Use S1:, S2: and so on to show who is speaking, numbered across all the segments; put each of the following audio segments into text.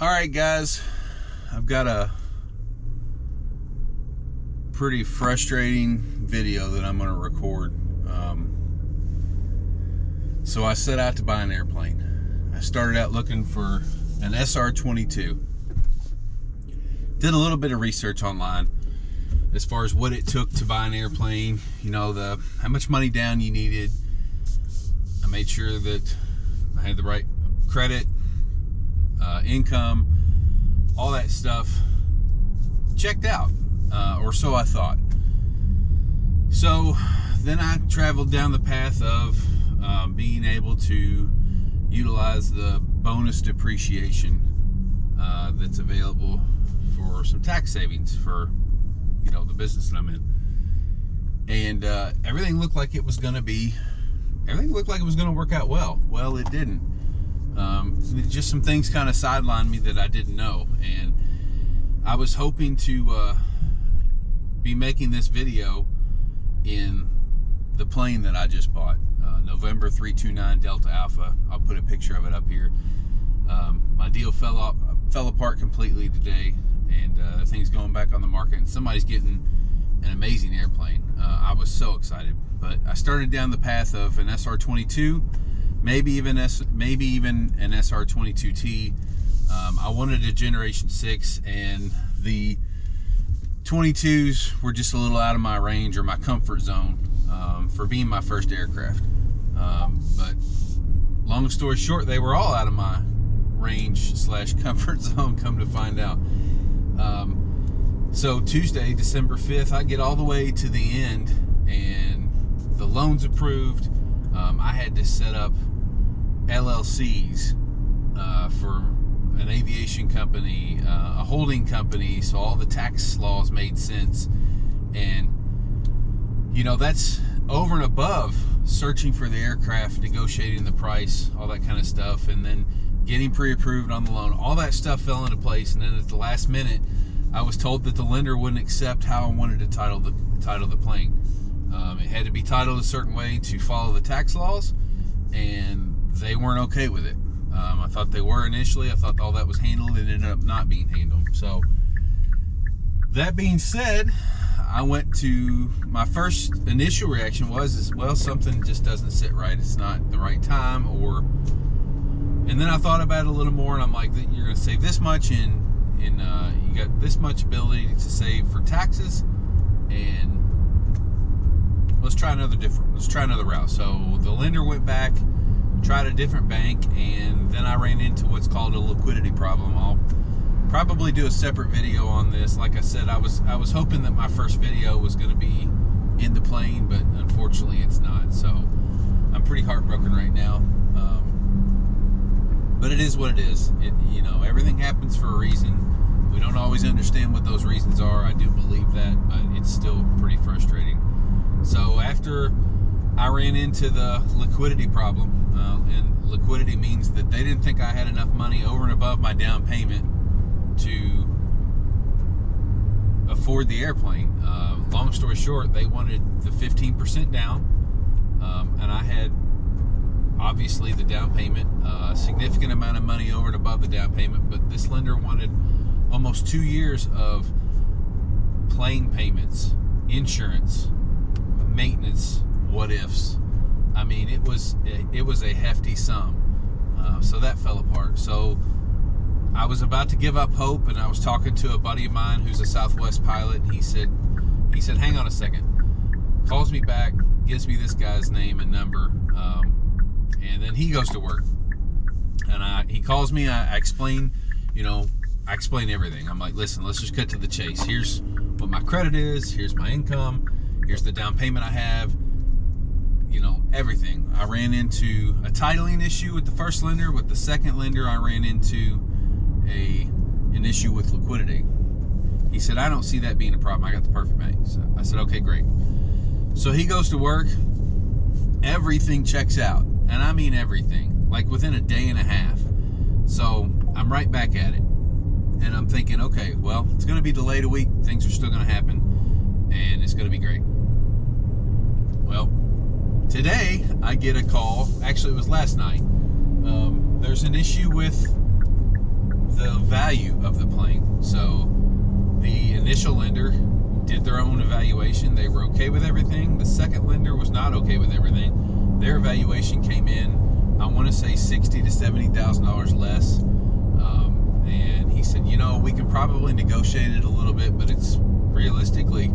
S1: All right, guys, I've got a pretty frustrating video that I'm going to record. So I set out to buy an airplane. I started out looking for an SR-22. Did a little bit of research online as far as what it took to buy an airplane, you know, how much money down you needed. I made sure that I had the right credit, income, all that stuff checked out, or so I thought. So then I traveled down the path of being able to utilize the bonus depreciation that's available for some tax savings for, you know, the business that I'm in. And everything looked like it was going to work out well. Well, it didn't. Just some things kind of sidelined me that I didn't know, and I was hoping to be making this video in the plane that I just bought, November 329 Delta Alpha. I'll put a picture of it up here. My deal fell apart completely today, and the thing's going back on the market, and somebody's getting an amazing airplane. I was so excited, but I started down the path of an SR-22, maybe even an SR-22T. I wanted a Generation 6, and the 22s were just a little out of my range or my comfort zone for being my first aircraft. But long story short, they were all out of my range / comfort zone, come to find out. So Tuesday, December 5th, I get all the way to the end, and the loan's approved. I had to set up LLCs for an aviation company, a holding company, so all the tax laws made sense. And you know, that's over and above searching for the aircraft, negotiating the price, all that kind of stuff, and then getting pre-approved on the loan. All that stuff fell into place, and then at the last minute I was told that the lender wouldn't accept how I wanted to title the plane. It had to be titled a certain way to follow the tax laws, and they weren't okay with it. I thought they were initially. I thought all that was handled, and it ended up not being handled. So that being said, I went to, my first initial reaction was, well, something just doesn't sit right. It's not the right time, and then I thought about it a little more, and I'm like, you're going to save this much in you got this much ability to save for taxes, and let's try another route. So the lender went back, tried a different bank, and then I ran into what's called a liquidity problem. I'll probably do a separate video on this. Like I said, I was hoping that my first video was going to be in the plane, but unfortunately it's not. So I'm pretty heartbroken right now. But it is what it is. You know, everything happens for a reason. We don't always understand what those reasons are. I do believe that, but it's still pretty frustrating. So after I ran into the liquidity problem, and liquidity means that they didn't think I had enough money over and above my down payment to afford the airplane. Long story short, they wanted the 15% down, and I had obviously the down payment, a significant amount of money over and above the down payment, but this lender wanted almost 2 years of plane payments, insurance, maintenance, what ifs. I mean, it was a hefty sum. So that fell apart. So I was about to give up hope, and I was talking to a buddy of mine who's a Southwest pilot, and he said, hang on a second. Calls me back, gives me this guy's name and number, and then he goes to work. And he calls me, I explain everything. I'm like, listen, let's just cut to the chase. Here's what my credit is, here's my income, here's the down payment I have, you know, everything. I ran into a titling issue with the first lender. With the second lender, I ran into an issue with liquidity. He said, I don't see that being a problem. I got the perfect bank. So I said, okay, great. So he goes to work. Everything checks out. And I mean everything. Like within a day and a half. So I'm right back at it. And I'm thinking, okay, well, it's going to be delayed a week. Things are still going to happen. And it's going to be great. Well, today I get a call. Actually, it was last night. There's an issue with the value of the plane. So the initial lender did their own evaluation. They were okay with everything. The second lender was not okay with everything. Their evaluation came in, I want to say $60,000 to $70,000 less. And he said, you know, we can probably negotiate it a little bit, but it's realistically,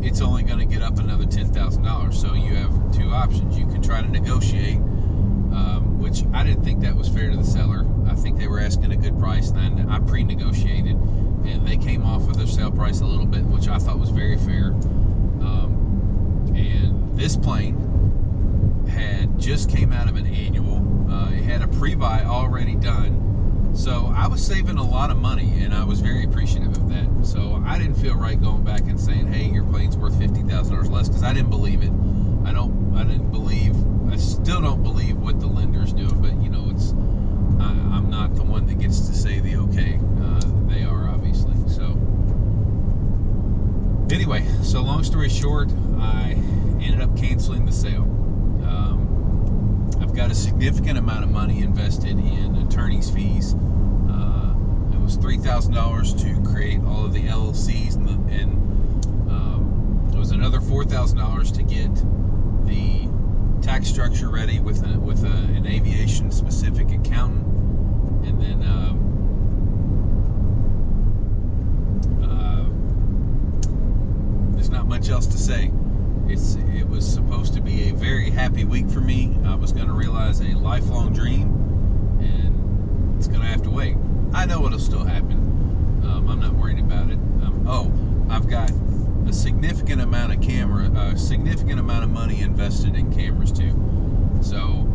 S1: it's only going to get up another $10,000. So you have two options. You can try to negotiate, which I didn't think that was fair to the seller. I think they were asking a good price, and I pre-negotiated, and they came off with their sale price a little bit, which I thought was very fair. And this plane had just came out of an annual. It had a pre-buy already done. So I was saving a lot of money, and I was very appreciative of that. So I didn't feel right going back and saying, hey, your plane's worth $50,000 less, because I didn't believe it. I still don't believe what the lender's doing, but you know, I'm not the one that gets to say the okay. They are, obviously. So anyway, so long story short, I ended up canceling the sale. I've got a significant amount of money invested in attorney's fees. It was $3,000 to create all of the LLCs, and it was another $4,000 to get the tax structure ready with an aviation specific accountant, and then there's not much else to say. It was supposed to be a very happy week for me. I was going to realize a lifelong dream, and it's going to have to wait. I know it'll still happen. I'm not worried about it. I've got a significant amount of money invested in cameras too. So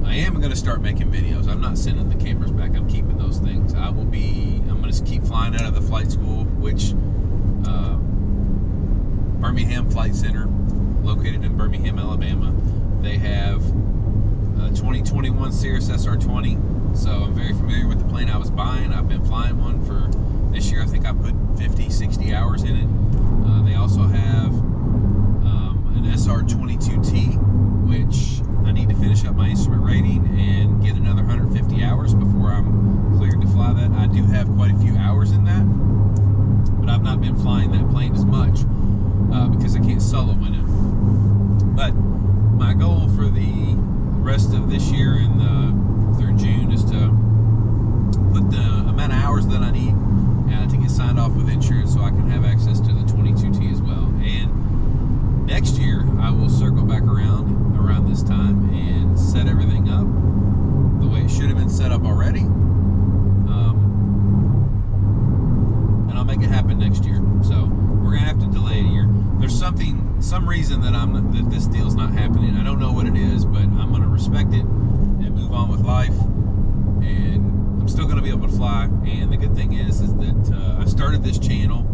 S1: I am going to start making videos. I'm not sending the cameras back. I'm keeping those things. I'm going to keep flying out of the flight school, which Birmingham Flight Center, located in Birmingham, Alabama. They have a 2021 Cirrus SR20, so I'm very familiar with the plane I was buying. I've been flying one for this year. I think I put 50, 60 hours in it. They also have an SR22T, which I need to finish up my instrument rating and get another 150 hours before I'm cleared to fly that. I do have quite a few hours in that, but I've not been flying that plane as much because I can't solo in it. But my goal for the rest of this year and through June is to put the amount of hours that I need to get signed off with insurance so I can have access to the 22T as well. And next year I will circle back around this time and set everything up the way it should have been set up already. And I'll make it happen next year. So we're gonna have to delay a year. There's some reason that this deal's not happening. I don't know what it is, but I'm gonna respect it and move on with life. And I'm still gonna be able to fly. And the good thing is that I started this channel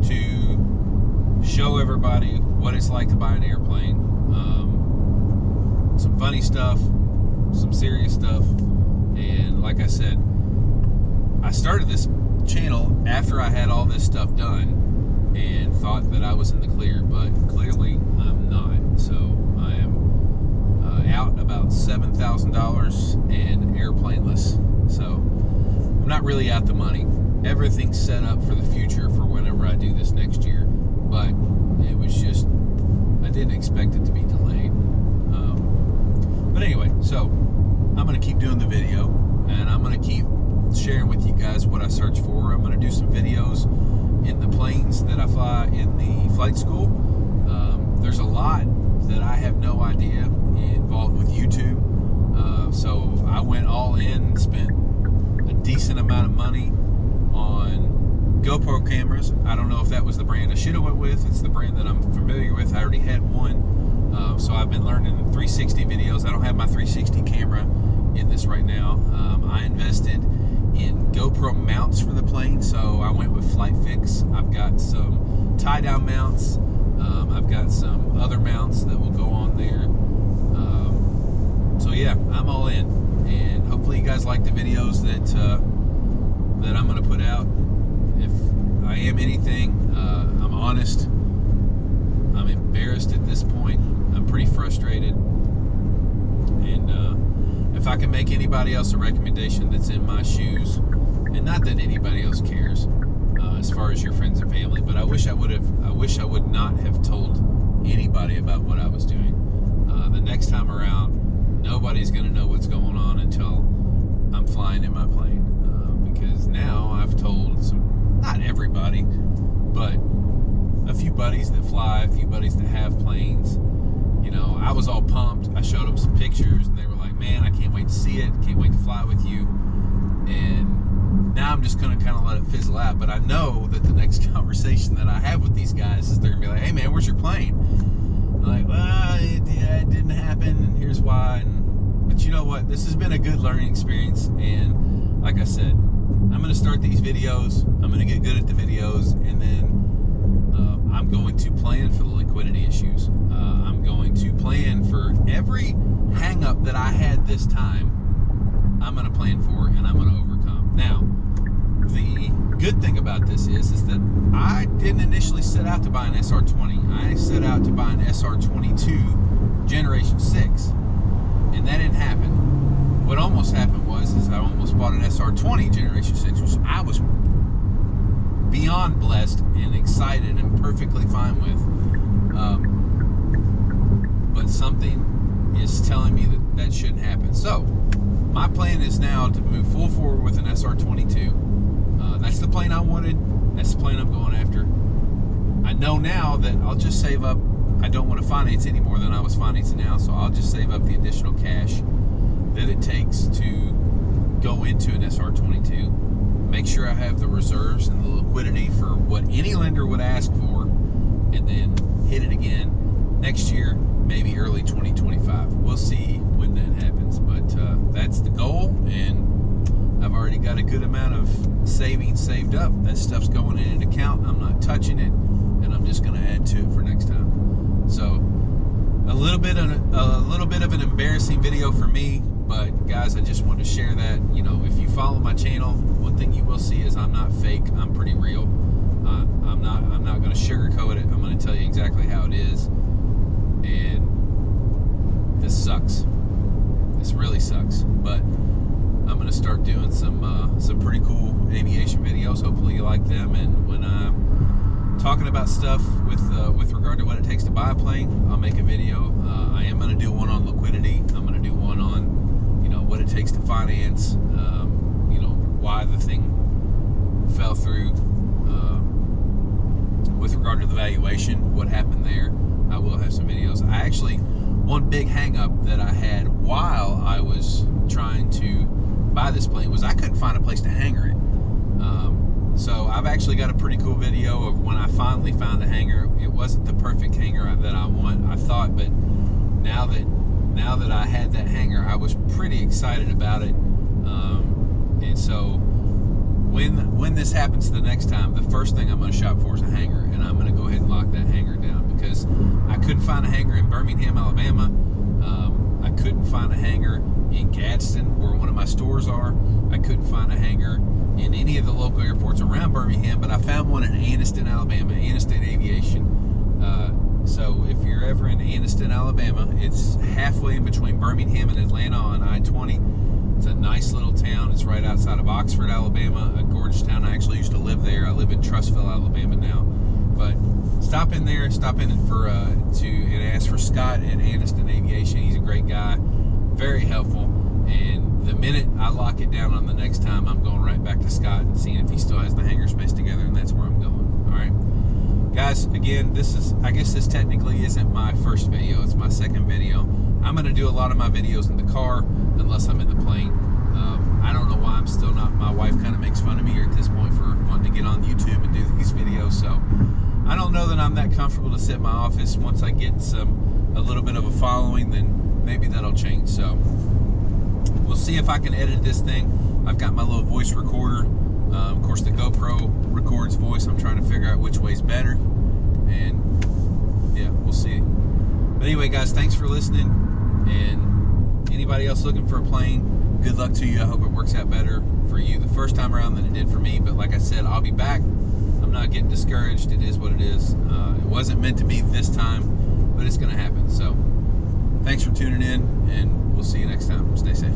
S1: to show everybody what it's like to buy an airplane. Some funny stuff, some serious stuff, and like I said, I started this channel after I had all this stuff done and thought that I was in the clear, but clearly I'm not. So I am out about $7,000 and airplaneless. So I'm not really out the money. Everything's set up for the future for whenever I do this next year, but it was just, I didn't expect it to be delayed. But anyway, so I'm going to keep doing the video, and I'm going to keep sharing with you guys what I search for. I'm going to do some videos in the planes that I fly in the flight school. There's a lot that I have no idea involved with YouTube. So I went all in, spent a decent amount of money on GoPro cameras. I don't know if that was the brand I should have went with. It's the brand that I'm familiar with. I already had one. So I've been learning 360 videos. I don't have my 360 camera in this right now. I invested in GoPro mounts for the plane, so I went with Flight Fix. I've got some tie-down mounts. I've got some other mounts that will go on there. So yeah, I'm all in, and hopefully you guys like the videos that I'm going to put out. If I am anything, I'm honest. I'm embarrassed at this point. I'm pretty frustrated, and if I can make anybody else a recommendation that's in my shoes And not that anybody else cares, as far as your friends and family, but I wish I would not have told anybody about what I was doing. The next time around, nobody's going to know what's going on until I'm flying in my plane, because now I've told not everybody, but a few buddies that fly, a few buddies that have planes. You know, I was all pumped. I showed them some pictures, and they were like, man, I can't wait to see it. Can't wait to fly with you. And now I'm just going to kind of let it fizzle out. But I know that the next conversation that I have with these guys is they're going to be like, hey, man, where's your plane? I'm like, well, it didn't happen, and here's why. But you know what? This has been a good learning experience. And like I said, I'm going to start these videos. I'm going to get good at the videos. And then I'm going to plan for the liquidity issues. I'm going to plan for every hang-up that I had this time. I'm going to plan for, and I'm going to overcome. Now, the good thing about this is that I didn't initially set out to buy an SR20. I set out to buy an SR22 Generation 6, and that didn't happen. What almost happened is I almost bought an SR20 Generation 6, which I was beyond blessed and excited and perfectly fine with. But something is telling me that shouldn't happen. So my plan is now to move full forward with an SR22. That's the plane I wanted. That's the plane I'm going after. I know now that I'll just save up. I don't want to finance any more than I was financing now, so I'll just save up the additional cash that it takes to go into an SR22. Make sure I have the reserves and the liquidity for what any lender would ask for, and then hit it again next year, maybe early 2025. We'll see when that happens, but that's the goal, and I've already got a good amount of savings saved up. That stuff's going in an account. I'm not touching it, and I'm just going to add to it for next time. So a little bit of an embarrassing video for me, but guys, I just wanted to share that. You know, if you follow my channel, one thing you will see is I'm not fake. I'm pretty real. I'm not going to sugarcoat it. I'm going to tell you exactly how it is. And this sucks. This really sucks. But I'm going to start doing some pretty cool aviation videos. Hopefully you like them. And when I'm talking about stuff with regard to what it takes to buy a plane, I'll make a video. I am going to do one on liquidity. I'm going to do one on, you know, what it takes to finance. You know, why the thing fell through. With regard to the valuation, what happened there, I will have some videos. One big hang-up that I had while I was trying to buy this plane was I couldn't find a place to hangar it. So I've actually got a pretty cool video of when I finally found a hangar. It wasn't the perfect hangar that I thought, but now that I had that hangar, I was pretty excited about it. And so when this happens the next time, the first thing I'm going to shop for is a hangar, and I'm going to go ahead and lock that hangar down, because I couldn't find a hangar in Birmingham, Alabama. I couldn't find a hangar in Gadsden, where one of my stores are. I couldn't find a hangar in any of the local airports around Birmingham, but I found one in Anniston, Alabama, Anniston Aviation. So if you're ever in Anniston, Alabama, it's halfway in between Birmingham and Atlanta on I-20. It's a nice little town. It's right outside of Oxford, Alabama, a gorgeous town. I actually used to live there. I live in Trussville, Alabama now. But stop in there, and ask for Scott at Anniston Aviation. He's a great guy, very helpful. And the minute I lock it down on the next time, I'm going right back to Scott and seeing if he still has the hangar space together, and that's where I'm going. All right, guys. Again, I guess this technically isn't my first video. It's my second video. I'm going to do a lot of my videos in the car unless I'm in the plane. I don't know why I'm still not. My wife kind of makes fun of me here at this point for wanting to get on YouTube and do these videos. So I don't know that I'm that comfortable to sit in my office. Once I get a little bit of a following, then maybe that'll change. So we'll see if I can edit this thing. I've got my little voice recorder. Of course, the GoPro records voice. I'm trying to figure out which way's better. And yeah, we'll see. But anyway, guys, thanks for listening. And anybody else looking for a plane, good luck to you. I hope it works out better for you the first time around than it did for me. But like I said, I'll be back. I'm not getting discouraged. It is what it is. It wasn't meant to be this time, but it's going to happen. So thanks for tuning in, and we'll see you next time. Stay safe.